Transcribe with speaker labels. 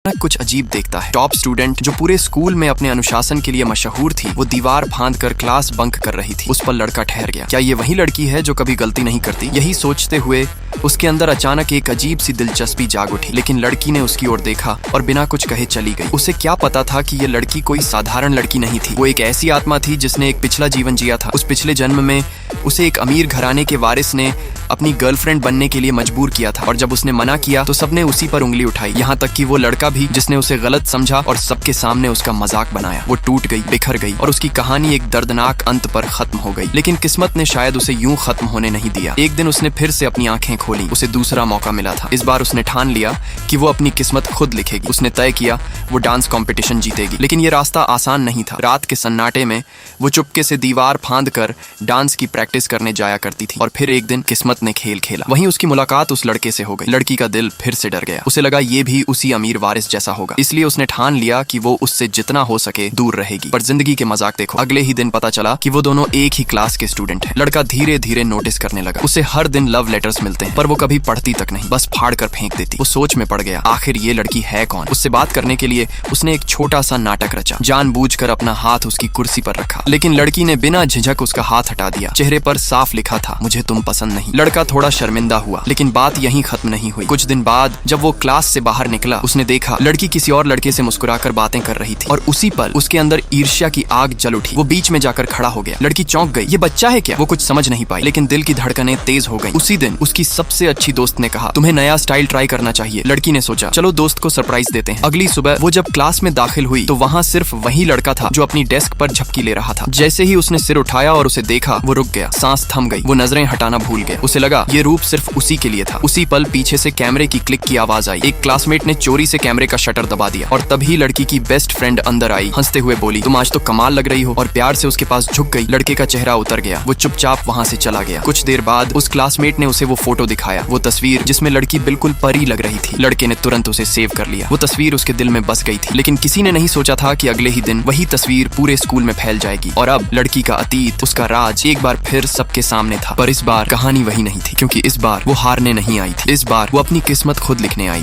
Speaker 1: कुछ अजीब देखता है। टॉप स्टूडेंट जो पूरे स्कूल में अपने अनुशासन के लिए मशहूर थी, वो दीवार फांद कर क्लास बंक कर रही थी। उस पर लड़का ठहर गया। क्या ये वही लड़की है जो कभी गलती नहीं करती? यही सोचते हुए उसके अंदर अचानक एक अजीब सी दिलचस्पी जाग उठी। लेकिन लड़की ने उसकी ओर देखा और बिना कुछ कहे चली गई। उसे क्या पता था कि ये लड़की कोई साधारण लड़की नहीं थी। वो एक ऐसी आत्मा थी जिसने एक पिछला जीवन जिया था। उस पिछले जन्म में उसे एक अमीर घराने के वारिस ने अपनी गर्लफ्रेंड बनने के लिए मजबूर किया था, और जब उसने मना किया तो सबने उसी पर उंगली उठाई। यहाँ तक कि वो लड़का भी जिसने उसे गलत समझा और सबके सामने उसका मजाक बनाया। वो टूट गई, बिखर गई और उसकी कहानी एक दर्दनाक अंत पर खत्म हो गई। लेकिन किस्मत ने शायद उसे यूं खत्म होने नहीं दिया। एक दिन उसने फिर से अपनी आंखें खोली। उसे दूसरा मौका मिला था। इस बार उसने ठान लिया कि वो अपनी किस्मत खुद लिखेगी। उसने तय किया वो डांस कॉम्पिटिशन जीतेगी। लेकिन ये रास्ता आसान नहीं था। रात के सन्नाटे में वो चुपके से दीवार फांद कर डांस की प्रैक्टिस करने जाया करती थी। और फिर एक दिन किस्मत ने खेल खेला। वहीं उसकी मुलाकात उस लड़के से हो गई। लड़की का दिल फिर से डर गया। उसे लगा ये भी उसी अमीर वारिस जैसा होगा, इसलिए उसने ठान लिया कि वो उससे जितना हो सके दूर रहेगी। पर जिंदगी के मजाक देखो, अगले ही दिन पता चला कि वो दोनों एक ही क्लास के स्टूडेंट हैं। लड़का धीरे धीरे नोटिस करने लगा। उसे हर दिन लव लेटर्स मिलते हैं, पर वो कभी पढ़ती तक नहीं, बस फाड़ कर फेंक देती। वो सोच में पड़ गया, आखिर ये लड़की है कौन? उससे बात करने के लिए उसने एक छोटा सा नाटक रचा। जानबूझकर अपना हाथ उसकी कुर्सी पर रखा, लेकिन लड़की ने बिना झिझक उसका हाथ हटा दिया। चेहरे पर साफ लिखा था, मुझे तुम पसंद नहीं। लड़का थोड़ा शर्मिंदा हुआ, लेकिन बात यहीं खत्म नहीं हुई। कुछ दिन बाद जब वो क्लास से बाहर निकला, उसने देखा लड़की किसी और लड़के से मुस्कुराकर बातें कर रही थी, और उसी पल उसके अंदर ईर्ष्या की आग जल उठी। वो बीच में जाकर खड़ा हो गया। लड़की चौंक गई। ये बच्चा है क्या? वो कुछ समझ नहीं पाई, लेकिन दिल की धड़कनें तेज हो गई। उसी दिन उसकी सबसे अच्छी दोस्त ने कहा, तुम्हें नया स्टाइल ट्राई करना चाहिए। लड़की ने सोचा, चलो दोस्त को सरप्राइज देते हैं। अगली सुबह वो जब क्लास में दाखिल हुई तो वहाँ सिर्फ वही लड़का था जो अपनी डेस्क पर झपकी ले रहा था। जैसे ही उसने सिर उठाया और उसे देखा, वो रुक गया, सांस थम गई। वो नजरें हटाना भूल गया। उसे लगा ये रूप सिर्फ उसी के लिए था। उसी पल पीछे से कैमरे की क्लिक की आवाज आई। एक क्लासमेट ने चोरी से कैमरे का शटर दबा दिया, और तभी लड़की की बेस्ट फ्रेंड अंदर आई। हंसते हुए बोली, तुम आज तो कमाल लग रही हो, और प्यार से उसके पास झुक गई। लड़के का चेहरा उतर गया। वो चुपचाप वहाँ से चला गया। कुछ देर बाद उस क्लासमेट ने उसे वो फोटो दिखाया, वो तस्वीर जिसमें लड़की बिल्कुल परी लग रही थी। लड़के ने तुरंत उसे सेव कर लिया। वो तस्वीर उसके दिल में बस गई थी, लेकिन किसी ने नहीं सोचा था कि अगले ही दिन वही तस्वीर पूरे स्कूल में फैल जाएगी। और अब लड़की का अतीत, उसका राज एक बार फिर सबके सामने था। पर इस बार कहानी वही नहीं थी, क्योंकि इस बार वो हारने नहीं आई थी। इस बार वो अपनी किस्मत खुद लिखने आई।